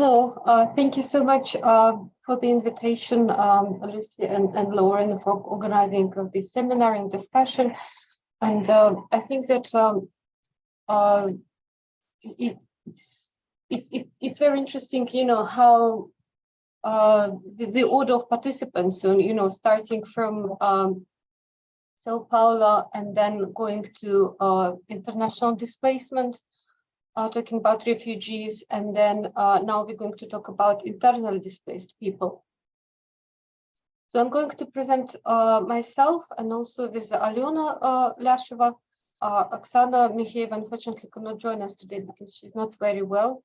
Hello, thank you so much for the invitation, Lucy and Lauren, for organizing this seminar and discussion. And I think that it's very interesting, how the order of participants, so, starting from Sao Paulo and then going to international displacement, talking about refugees, and then now we're going to talk about internally displaced people. So I'm going to present myself and also with Alona, Liasheva. Oksana, Mikheieva unfortunately cannot join us today because she's not very well.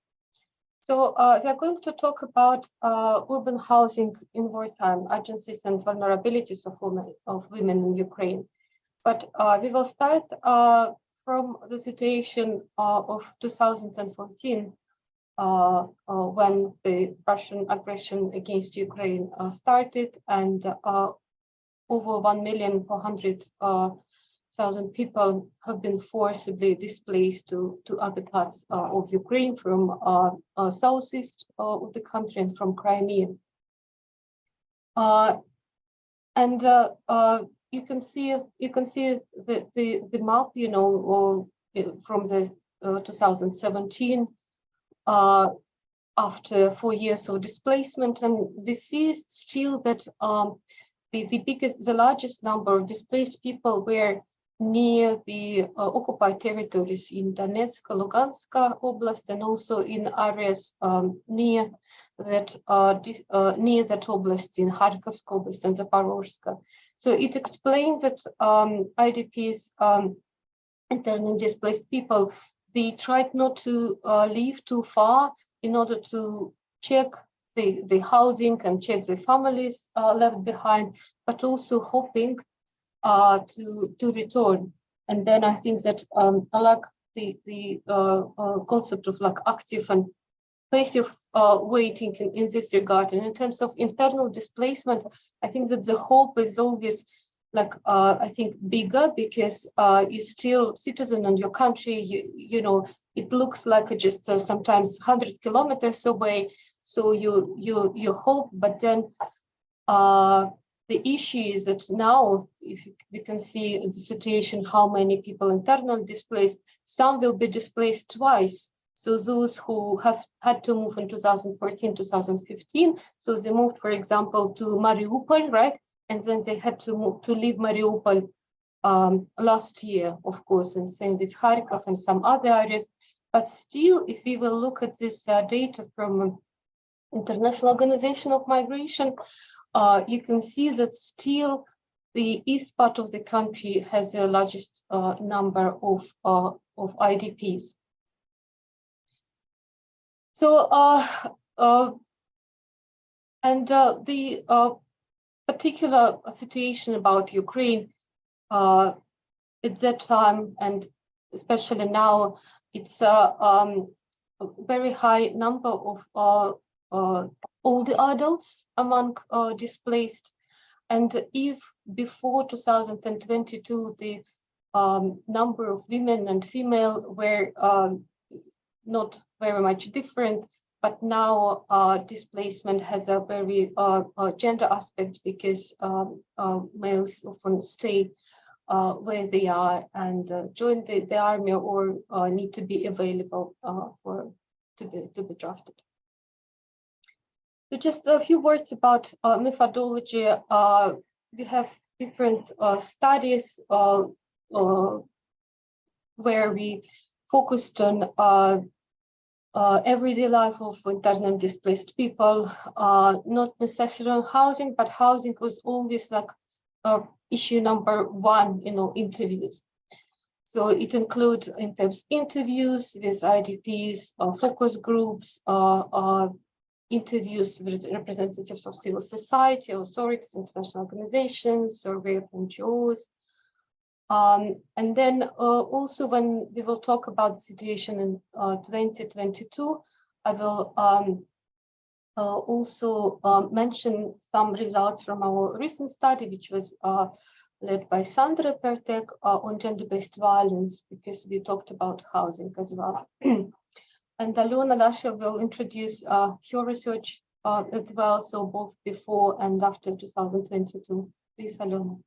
So we are going to talk about urban housing in wartime, agencies and vulnerabilities of women in Ukraine. But we will start from the situation of 2014, when the Russian aggression against Ukraine started, and over 1,400,000 people have been forcibly displaced to other parts of Ukraine, from southeast of the country and from Crimea. You can see the map, from the 2017, after 4 years of displacement, and we see still that the largest number of displaced people were near the occupied territories in Donetsk, Lugansk Oblast, and also in areas near that oblast in Kharkov Oblast and Zaporozhye. So it explains that IDPs, internally displaced people, they tried not to leave too far in order to check the housing and check the families left behind, but also hoping to return. And then I think that like the concept of like active and passive waiting in this regard. And in terms of internal displacement, I think that the hope is always like I think bigger, because you're still citizen in your country. It looks like just sometimes 100 kilometers away. So you hope, but then the issue is that now, if we can see the situation, how many people internally displaced, some will be displaced twice. So those who have had to move in 2014, 2015, so they moved, for example, to Mariupol, right? And then they had to leave Mariupol last year, of course, and same with Kharkov and some other areas. But still, if we will look at this data from International Organization of Migration, you can see that still the east part of the country has the largest number of IDPs. So, the particular situation about Ukraine at that time, and especially now, it's a very high number of older adults among displaced. And if before 2022, the number of women and female were not very much different, but now displacement has a very gender aspect, because males often stay where they are and join the army, or need to be available to be drafted. So just a few words about methodology. We have different studies where we focused on everyday life of internally displaced people, not necessarily on housing, but housing was always like issue number one, interviews. So it includes in-depth interviews with IDPs, focus groups, interviews with representatives of civil society, authorities, international organizations, survey of NGOs. And then also, when we will talk about the situation in 2022, I will also mention some results from our recent study, which was led by Sandra Pertek on gender-based violence, because we talked about housing as well. And Alona Liasheva will introduce her research as well, so both before and after 2022. Please, Alona.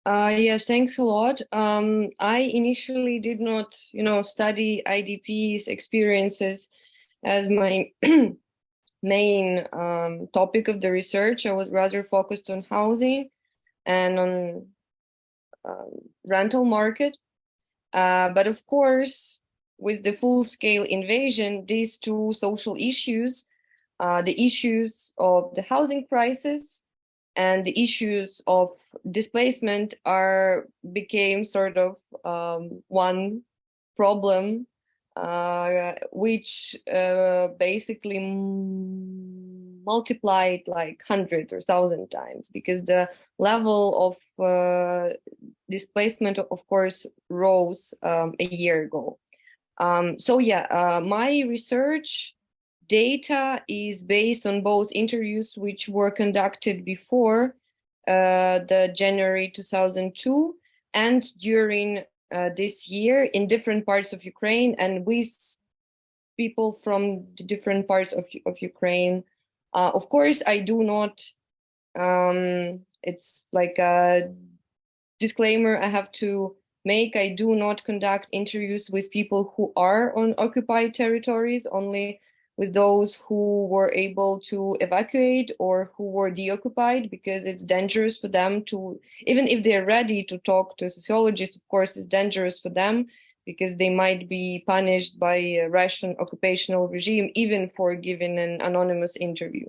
Yes, thanks a lot. I initially did not, study IDP's experiences as my main topic of the research. I was rather focused on housing and on rental market. But of course, with the full-scale invasion, these two social issues, the issues of the housing crisis and the issues of displacement became sort of one problem, which basically multiplied like 100 or 1,000 times, because the level of displacement, of course, rose a year ago. My research data is based on both interviews which were conducted before the January 2002 and during this year in different parts of Ukraine and with people from the different parts of Ukraine. Of course, I do not, it's like a disclaimer I have to make. I do not conduct interviews with people who are on occupied territories, only with those who were able to evacuate or who were deoccupied, because it's dangerous for them to, even if they're ready to talk to a sociologist, of course, it's dangerous for them because they might be punished by a Russian occupational regime, even for giving an anonymous interview.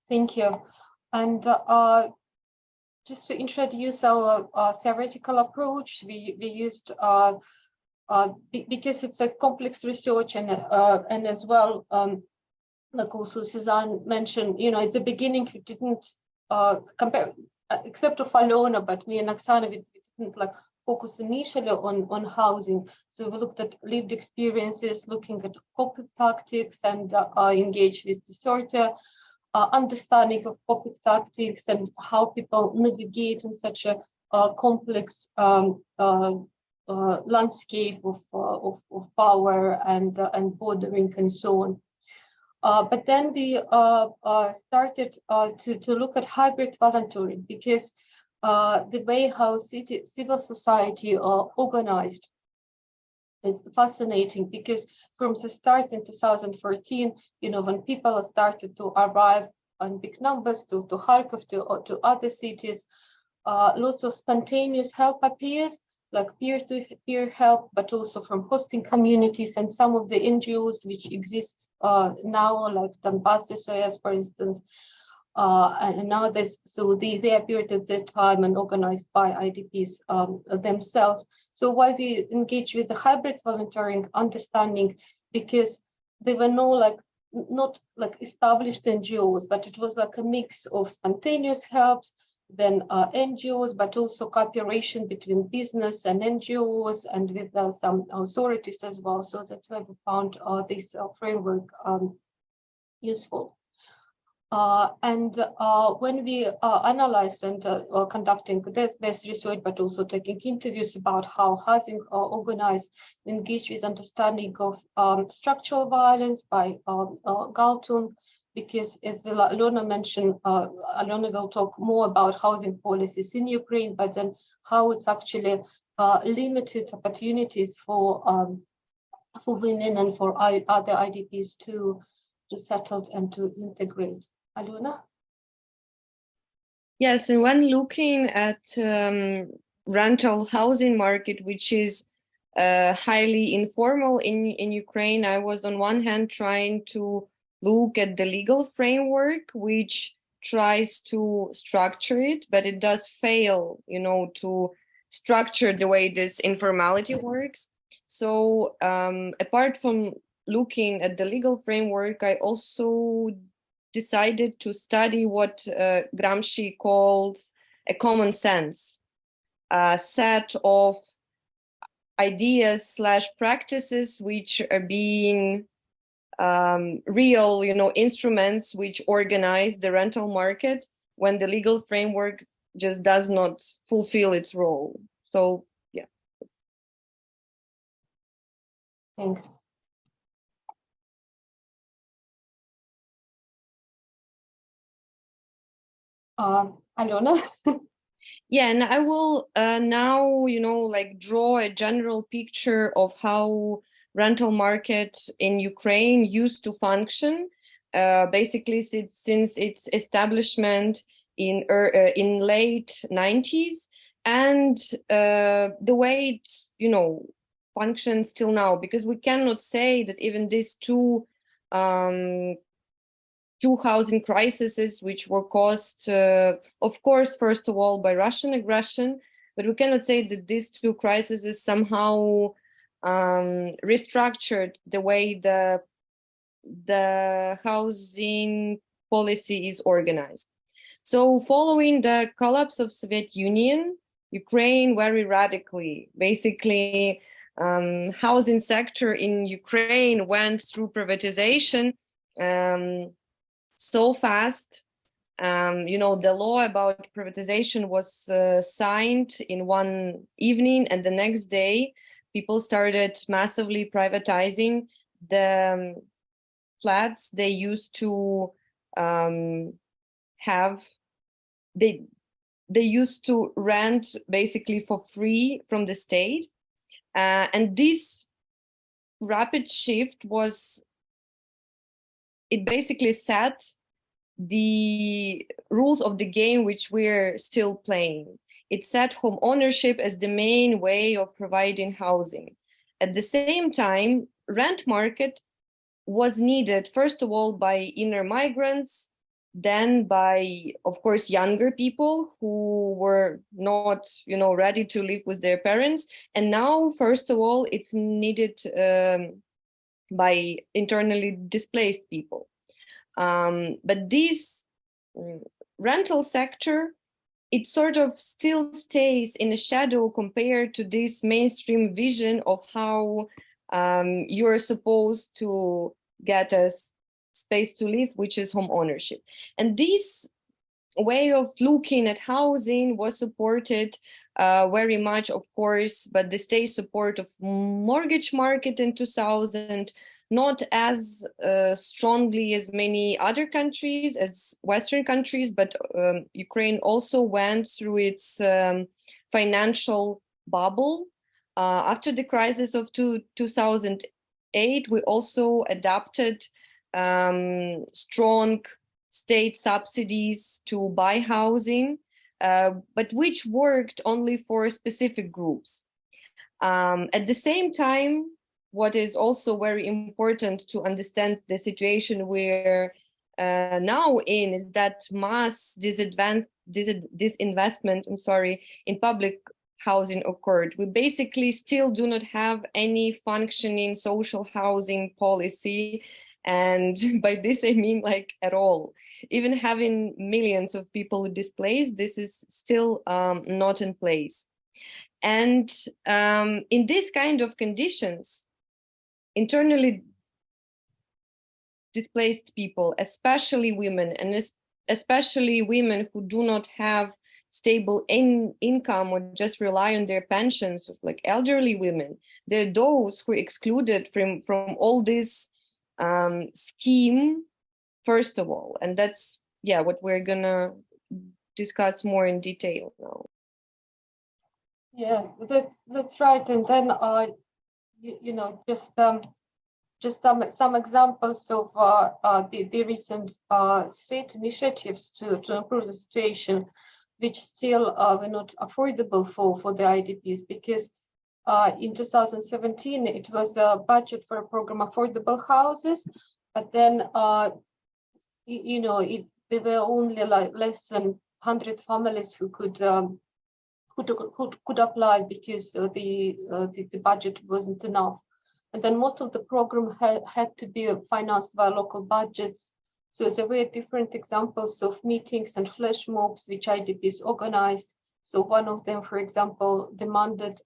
Thank you. And just to introduce our theoretical approach, we used because it's a complex research and as well, like also Suzanne mentioned, at the beginning we didn't compare, except of Alona, but me and Oksana, we didn't like focus initially on housing. So we looked at lived experiences, looking at coping tactics, and engaged with the sort of understanding of coping tactics and how people navigate in such a complex landscape of power and bordering and so on. But then we started to look at hybrid volunteering, because the way how civil society are organized is fascinating, because from the start in 2014, when people started to arrive in big numbers to Kharkov, to other cities, lots of spontaneous help appeared, like peer-to-peer help, but also from hosting communities and some of the NGOs which exist now, like Donbass SOS, for instance, and others. So they appeared at that time and organized by IDPs themselves. So why we engage with the hybrid volunteering understanding, because there were not like established NGOs, but it was like a mix of spontaneous helps, then NGOs, but also cooperation between business and NGOs and with some authorities as well. So that's why we found this framework useful. When we analyzed and conducting desk-based research, but also taking interviews about how housing are organized, we engaged with understanding of structural violence by Galtung, because as Alona mentioned, Alona will talk more about housing policies in Ukraine, but then how it's actually limited opportunities for women and for other IDPs to settle and to integrate. Alona? Yes, and when looking at rental housing market, which is highly informal in Ukraine, I was on one hand trying to look at the legal framework, which tries to structure it, but it does fail, to structure the way this informality works. So apart from looking at the legal framework, I also decided to study what Gramsci calls a common sense, a set of ideas/practices which are being real, instruments which organize the rental market when the legal framework just does not fulfill its role. So yeah. Thanks. Alona? Yeah, and I will now, like draw a general picture of how rental market in Ukraine used to function, basically since its establishment in late 90s, and the way it, functions till now, because we cannot say that even these two housing crises, which were caused, of course, first of all, by Russian aggression, but we cannot say that these two crises somehow restructured the way the housing policy is organized. So following the collapse of Soviet Union, Ukraine very radically, basically, housing sector in Ukraine went through privatization so fast. The law about privatization was signed in one evening, and the next day people started massively privatizing the flats they used to have. They used to rent basically for free from the state, and this rapid shift it basically set the rules of the game which we're still playing. It set home ownership as the main way of providing housing. At the same time, rent market was needed, first of all, by inner migrants, then by, of course, younger people who were not, ready to live with their parents. And now, first of all, it's needed by internally displaced people. But this rental sector, it sort of still stays in the shadow compared to this mainstream vision of how you're supposed to get a space to live, which is home ownership. And this way of looking at housing was supported very much, of course, but the state support of mortgage market in 2000, not as strongly as many other countries, as Western countries, but Ukraine also went through its financial bubble. After the crisis of 2008, we also adopted strong state subsidies to buy housing, but which worked only for specific groups. At the same time, what is also very important to understand the situation we're now in is that mass disinvestment, in public housing occurred. We basically still do not have any functioning social housing policy. And by this, I mean like at all. Even having millions of people displaced, this is still not in place. And in this kind of conditions, internally displaced people, especially women, and especially women who do not have stable income or just rely on their pensions, like elderly women, they're those who are excluded from all this scheme, first of all. And that's, what we're gonna discuss more in detail now. Yeah, that's right. And then just some examples of the recent state initiatives to improve the situation, which still were not affordable for the IDPs, because in 2017 it was a budget for a program affordable houses, but then there were only like less than 100 families who could apply, because the budget wasn't enough. And then most of the program had to be financed by local budgets. So there were different examples of meetings and flash mobs which IDPs organized. So one of them, for example, demanded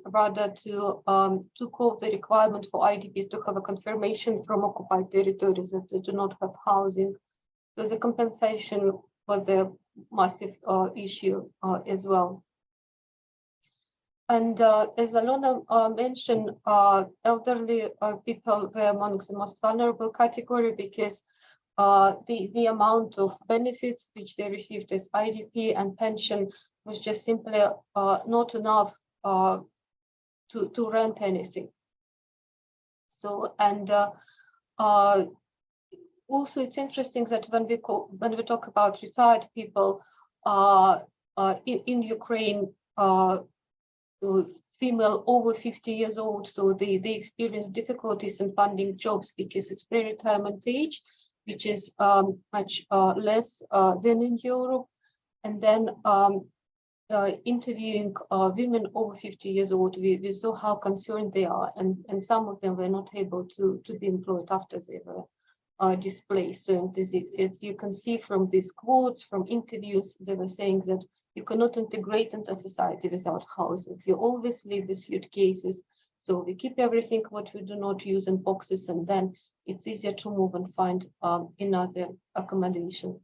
rather to took off the requirement for IDPs to have a confirmation from occupied territories that they do not have housing. So the compensation was massive issue as well. And as Alona mentioned, elderly people were among the most vulnerable category because the amount of benefits which they received as IDP and pension was just simply not enough to rent anything. So, and also it's interesting that when we talk about retired people in Ukraine, female over 50 years old, so they experience difficulties in finding jobs because it's pre-retirement age, which is much less than in Europe. And then interviewing women over 50 years old, we saw how concerned they are, and some of them were not able to be employed after they were displaced. So this is, you can see from these quotes, from interviews, they were saying that you cannot integrate into society without housing. You always leave with suitcases. So we keep everything what we do not use in boxes, and then it's easier to move and find another accommodation.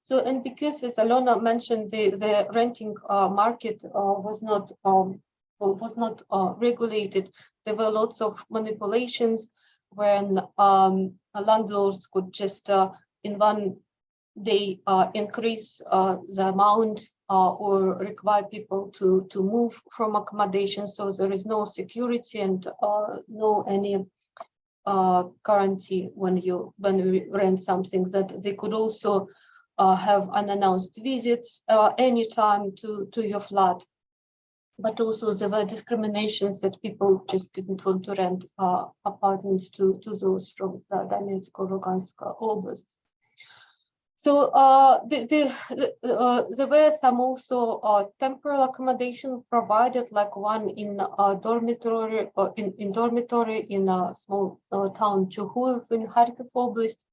So, and because, as Alona mentioned, the renting market was not regulated, there were lots of manipulations when landlords could just in one day increase the amount or require people to move from accommodation. So there is no security and no any guarantee when you rent something, that they could also have unannounced visits anytime to your flat. But also there were discriminations that people just didn't want to rent apartments to those from Donetsk or Lugansk Oblast. So there were some also temporary accommodation provided, like one in a dormitory in a small town Chuhuiv in Kharkiv Oblast.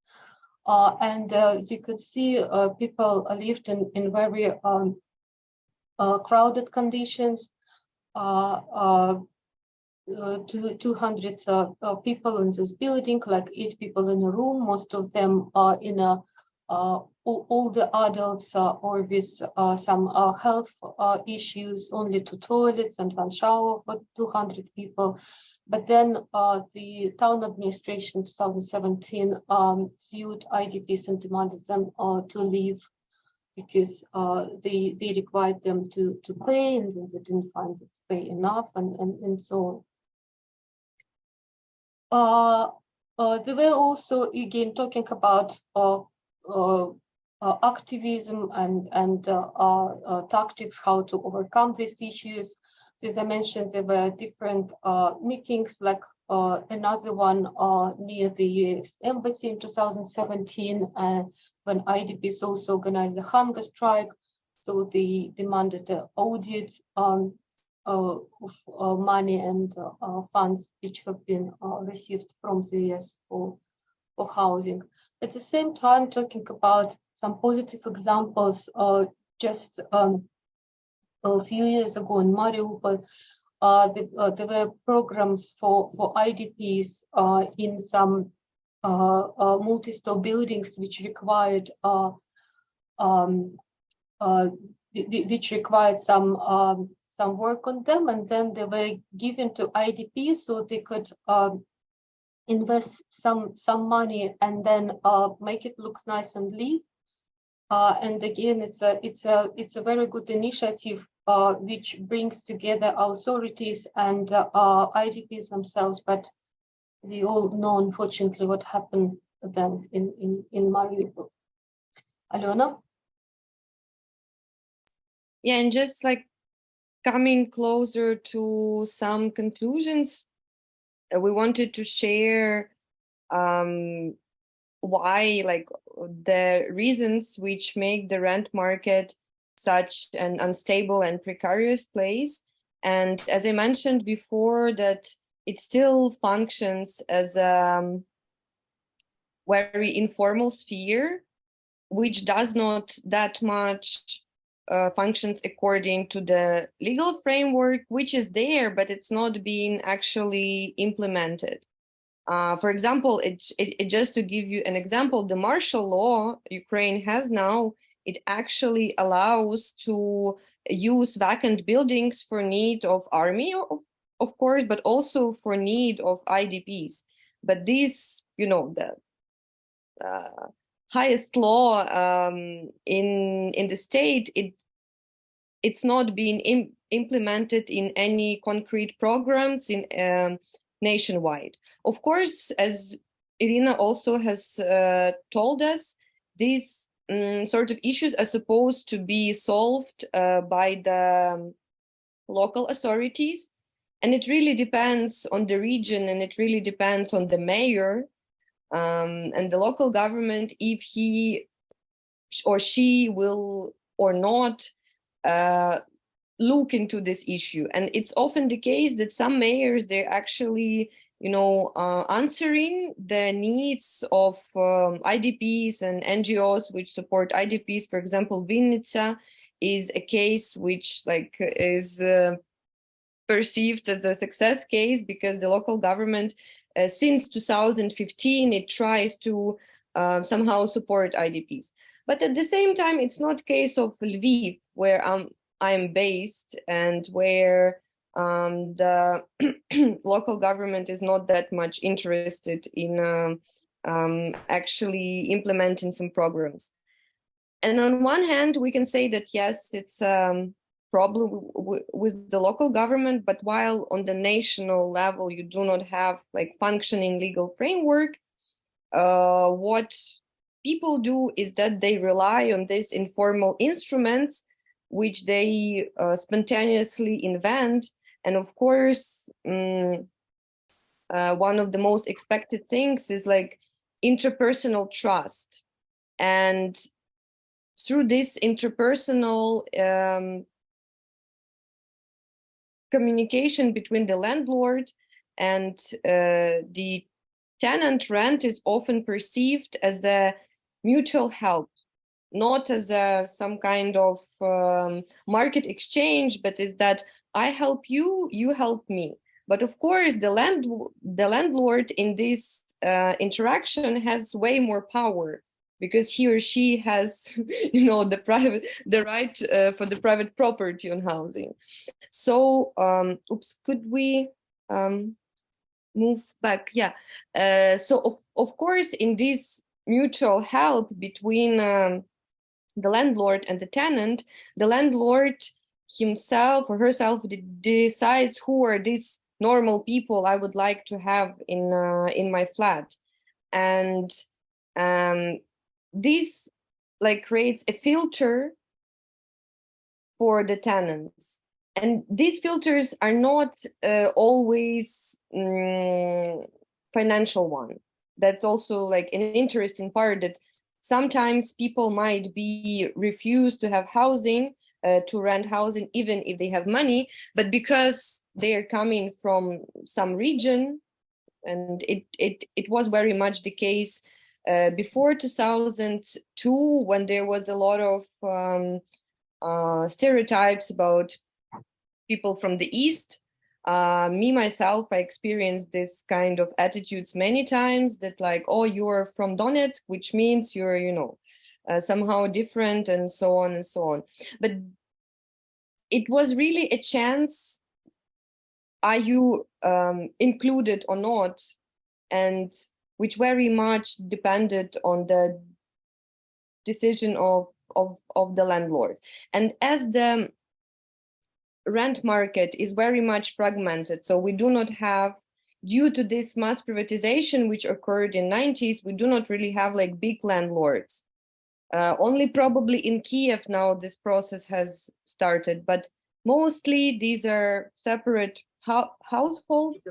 And as you could see, people lived in very crowded conditions. 200 people in this building, like 8 people in a room, most of them in a all the adults or with some health issues, only 2 toilets and 1 shower for 200 people. But then the town administration in 2017 sued IDPs and demanded them to leave because they required them to pay, and they didn't find it pay enough, and so on. They were also, again, talking about activism and tactics, how to overcome these issues. So as I mentioned, there were different meetings, like another one near the US Embassy in 2017, when IDPs also organized a hunger strike. So they demanded an audit of money and funds which have been received from the US for housing. At the same time, talking about some positive examples, just a few years ago in Mariupol, there were programs for IDPs in some multi-store buildings which required some work on them, and then they were given to IDPs so they could invest some money and then make it look nice and leave. And again, it's a very good initiative which brings together authorities and IDPs themselves. But we all know, unfortunately, what happened then in Mariupol. Alona? Yeah, and just like coming closer to some conclusions, we wanted to share why, like, the reasons which make the rent market such an unstable and precarious place. And as I mentioned before, that it still functions as a very informal sphere, which does not that much functions according to the legal framework, which is there, but it's not being actually implemented. For example, it just to give you an example, the martial law Ukraine has now it actually allows to use vacant buildings for need of army, of course, but also for need of IDPs. But this, the highest law in the state, it's not being implemented in any concrete programs in nationwide. Of course, as Irina also has told us, these sort of issues are supposed to be solved by the local authorities, and it really depends on the region, and it really depends on the mayor and the local government, if he or she will or not look into this issue. And it's often the case that some mayors, they're actually answering the needs of IDPs and NGOs which support IDPs. For example, Vinnytsia is a case which is perceived as a success case, because the local government since 2015 it tries to somehow support IDPs. But at the same time, it's not case of Lviv, where I'm based, and where the local government is not that much interested in actually implementing some programs. And on one hand, we can say that yes, it's problem with the local government, but while on the national level you do not have functioning legal framework, what people do is that they rely on these informal instruments which they spontaneously invent. And of course, one of the most expected things is interpersonal trust. And through this interpersonal communication between the landlord and the tenant, rent is often perceived as a mutual help, not as some kind of market exchange, but is that I help you, you help me. But of course, the landlord in this interaction has way more power, because he or she has, the right for the private property on housing. So, could we move back? Yeah. So of course, in this mutual help between the landlord and the tenant, the landlord himself or herself decides who are these normal people I would like to have in my flat, and this creates a filter for the tenants. And these filters are not always financial one. That's also an interesting part, that sometimes people might be refused to have housing, to rent housing, even if they have money, but because they are coming from some region, and it was very much the case before 2002, when there was a lot of stereotypes about people from the East. Me, myself, I experienced this kind of attitudes many times, that oh, you're from Donetsk, which means you're, somehow different, and so on and so on. But it was really a chance, are you included or not? And which very much depended on the decision of the landlord. And as the rent market is very much fragmented, so we do not have, due to this mass privatization which occurred in 90s, we do not really have big landlords. Only probably in Kiev now this process has started, but mostly these are separate households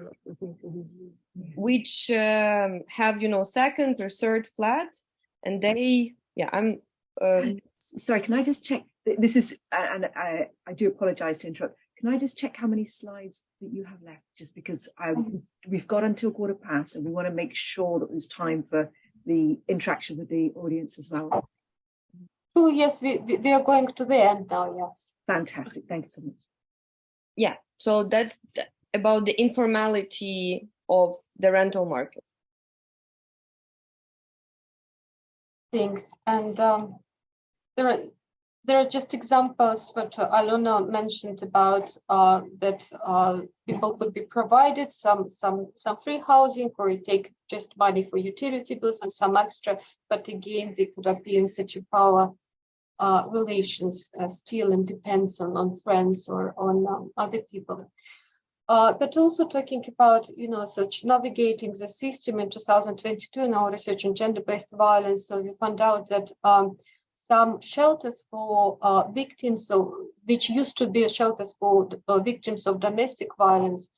which have second or third flat, and they sorry, can I just check, this is, and I do apologize to interrupt, can I just check how many slides that you have left, just because we've got until 15:15 and we want to make sure that there's time for the interaction with the audience as well. Oh yes, we are going to the end now. Yes, fantastic, thank you so much. Yeah, so that's about the informality of the rental market. Thanks. And there are just examples what Alona mentioned about that people could be provided some free housing, or you take just money for utility bills and some extra, but again they could appear in such a power relations still, and depends on friends or on other people. But also talking about, such navigating the system in 2022 in our research on gender-based violence. So we found out that some shelters for victims, which used to be shelters for victims of domestic violence,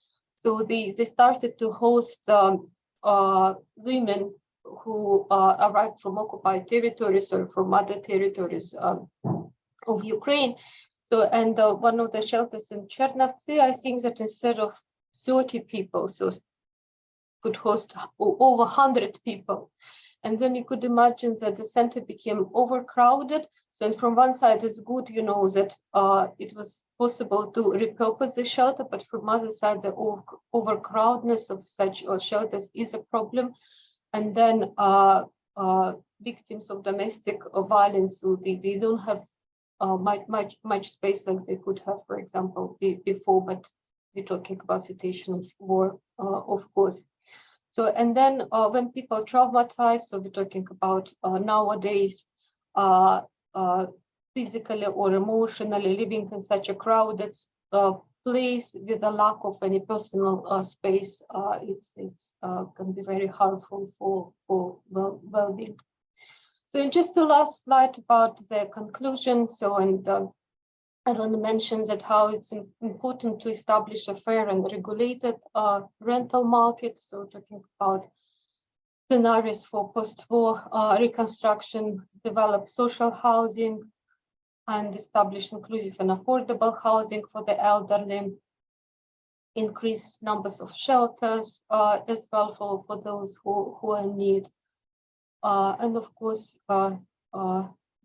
so they started to host women who arrived from occupied territories or from other territories of Ukraine. So, and one of the shelters in Chernovtsi, I think that instead of 30 people, so could host over 100 people. And then you could imagine that the center became overcrowded. So, and from one side, it's good, that it was possible to repurpose the shelter, but from other side, the overcrowdedness of such shelters is a problem. And then victims of domestic violence, so they don't have much space like they could have, for example, before, but we're talking about situation of war, of course. So, and then when people are traumatized, so we're talking about nowadays physically or emotionally living in such a crowded place with a lack of any personal space, it's can be very harmful for well-being. So, and just the last slide about the conclusion. So, and Alona mentioned that how it's important to establish a fair and regulated rental market. So, talking about scenarios for post-war reconstruction, develop social housing, and establish inclusive and affordable housing for the elderly, increase numbers of shelters as well for those who are in need, and of course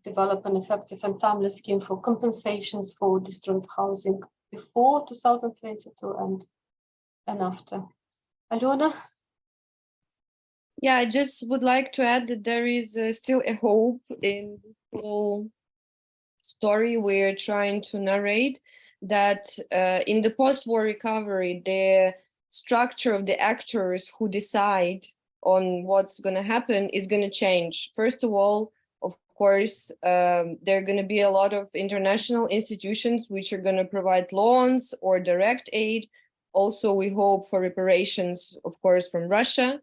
develop an effective and timely scheme for compensations for destroyed housing before 2022 and after. Alona? Yeah, I just would like to add that there is still a hope in the whole story we're trying to narrate, that in the post-war recovery, the structure of the actors who decide on what's going to happen is going to change. First of all, of course, there are going to be a lot of international institutions which are going to provide loans or direct aid. Also, we hope for reparations, of course, from Russia.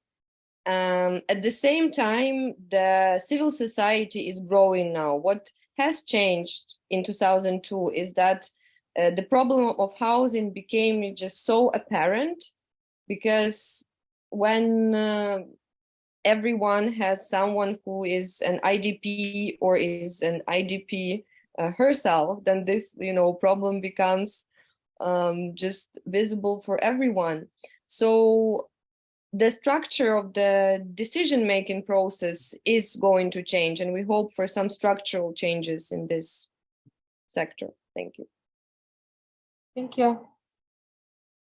At the same time, the civil society is growing now. What has changed in 2002 is that the problem of housing became just so apparent, because when everyone has someone who is an IDP or is an IDP herself, then this problem becomes just visible for everyone. So the structure of the decision-making process is going to change, and we hope for some structural changes in this sector. Thank you. Thank you.